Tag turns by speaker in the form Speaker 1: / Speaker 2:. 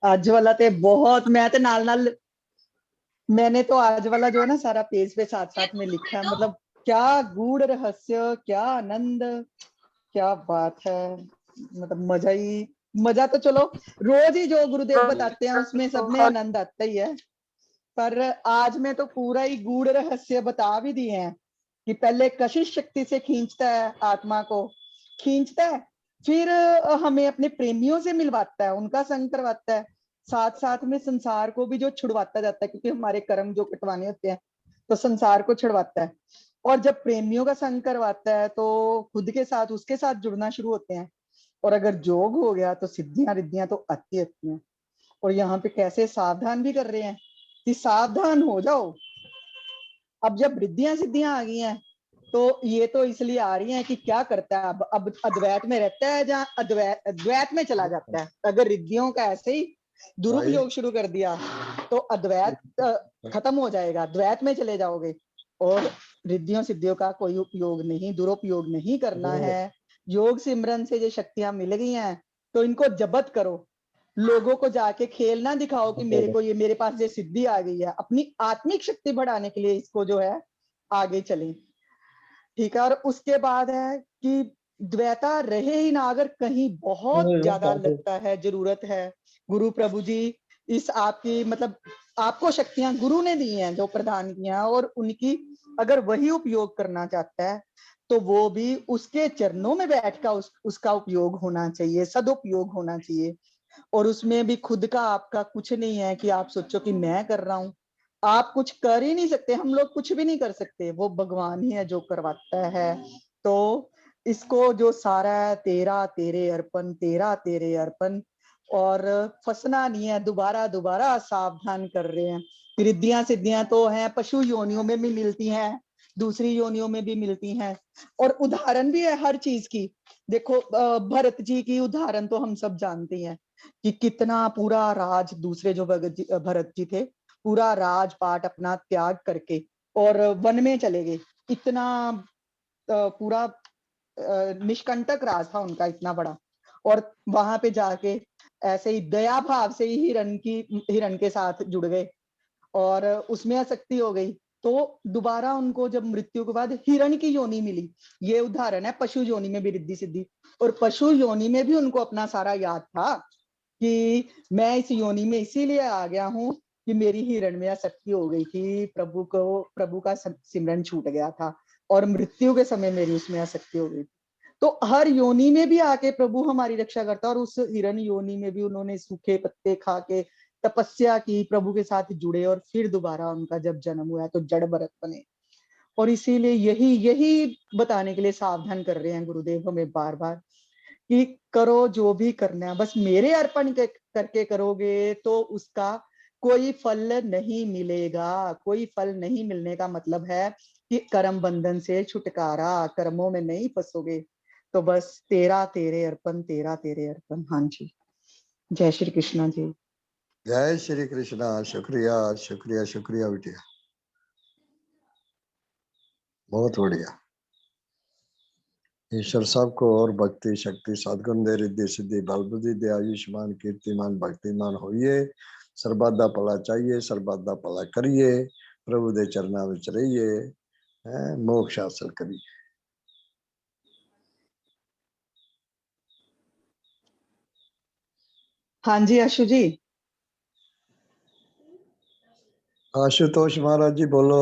Speaker 1: आज वाला ते बहुत, मैं ते नाल नाल मैंने तो आज वाला जो है ना सारा पेज पे साथ साथ में लिखा है। मतलब क्या गूढ़ रहस्य, क्या आनंद, क्या बात है। मतलब मजा ही मजा। तो चलो रोज ही जो गुरुदेव बताते हैं उसमें सब में आनंद आता ही है, पर आज में तो पूरा ही गूढ़ रहस्य बता भी दिए हैं कि पहले कशिश शक्ति से खींचता है, आत्मा को खींचता है, फिर हमें अपने प्रेमियों से मिलवाता है, उनका संग करवाता है, साथ साथ में संसार को भी जो छुड़वाता जाता है, क्योंकि हमारे कर्म जो कटवाने होते हैं तो संसार को छुड़वाता है। और जब प्रेमियों का संग करवाता है तो खुद के साथ उसके साथ जुड़ना शुरू होते हैं। और अगर जोग हो गया तो सिद्धियां रिद्धियां तो आती आती हैं। और यहाँ पे कैसे सावधान भी कर रहे हैं कि सावधान हो जाओ। अब जब रिद्धियां सिद्धियां आ गई हैं तो ये तो इसलिए आ रही हैं कि क्या करता है, अब अद्वैत में रहता है जहाँ अद्वैत में चला जाता है। अगर रिद्धियों का ऐसे ही दुरुपयोग शुरू कर दिया तो अद्वैत खत्म हो जाएगा, द्वैत में चले जाओगे। और रिद्धियों सिद्धियों का कोई उपयोग नहीं, दुरुपयोग नहीं करना है। योग सिमरन से जो शक्तियां मिल गई हैं तो इनको जब्त करो। लोगों को जाके खेल ना दिखाओ कि मेरे को ये, मेरे पास ये सिद्धि आ गई है। अपनी आत्मिक शक्ति बढ़ाने के लिए इसको जो है आगे चलें। ठीक है। और उसके बाद है कि द्वैता रहे ही ना, अगर कहीं बहुत ज्यादा लगता है, जरूरत है, गुरु प्रभु जी इस आपकी मतलब आपको शक्तियां गुरु ने दी हैं जो प्रदान किया, और उनकी अगर वही उपयोग करना चाहता है तो वो भी उसके चरणों में बैठ कर उसका उपयोग होना चाहिए, सदुपयोग होना चाहिए। और उसमें भी खुद का आपका कुछ नहीं है कि आप सोचो कि मैं कर रहा हूं। आप कुछ कर ही नहीं सकते, हम लोग कुछ भी नहीं कर सकते, वो भगवान ही है जो करवाता है। तो इसको जो सारा है तेरा तेरे अर्पण, तेरा तेरे अर्पण। और फंसना नहीं है, दोबारा दोबारा सावधान कर रहे हैं। रिद्धियां सिद्धियां तो हैं, पशु योनियों में भी मिलती हैं, दूसरी योनियों में भी मिलती हैं। और उदाहरण भी है हर चीज की। देखो भरत जी की उदाहरण तो हम सब जानते हैं कि कितना पूरा राज, दूसरे जो भरत जी थे, पूरा राजपाट अपना त्याग करके और वन में चले गए। इतना पूरा निष्कंटक राज था उनका, इतना बड़ा। और वहां पे जाके ऐसे ही दया भाव से ही हिरण के साथ जुड़ गए और उसमें आसक्ति हो गई। तो दोबारा उनको जब मृत्यु के बाद हिरण की योनि मिली, ये उदाहरण है पशु योनि में भी रिद्धि सिद्धि। और पशु योनि में भी उनको अपना सारा याद था कि मैं इस योनि में इसीलिए आ गया हूँ कि मेरी हिरण में आसक्ति हो गई थी, प्रभु का सिमरन छूट गया था और मृत्यु के समय मेरी उसमें आसक्ति हो गई। तो हर योनि में भी आके प्रभु हमारी रक्षा करता है। और उस हिरण योनि में भी उन्होंने सूखे पत्ते खा के तपस्या की, प्रभु के साथ जुड़े, और फिर दोबारा उनका जब जन्म हुआ तो जड़ भरत बने। और इसीलिए यही यही बताने के लिए सावधान कर रहे हैं गुरुदेव हमें बार बार कि करो जो भी करना है, बस मेरे अर्पण करके करोगे तो उसका कोई फल नहीं मिलेगा। कोई फल नहीं मिलने का मतलब है कि कर्म बंधन से छुटकारा, कर्मों में नहीं फंसोगे। तो बस तेरा तेरे अर्पण, तेरा तेरे अर्पण। हाँ जी, जय श्री कृष्णा जी।
Speaker 2: जय श्री कृष्णा। शुक्रिया शुक्रिया शुक्रिया बिटिया, बहुत बढ़िया। ईश्वर सबको और भक्ति शक्ति सद्गुण दे, रिद्धि सिद्धि बल बुद्धि दे, आयुष्मान कीर्तिमान भक्तिमान होइए। सर्वदा भला चाहिए, सर्वदा भला करिए, प्रभु दे चरणा विच रहिए, मोक्ष हासिल करिए।
Speaker 1: हाँ जी आशु जी।
Speaker 2: आशुतोष महाराज जी बोलो।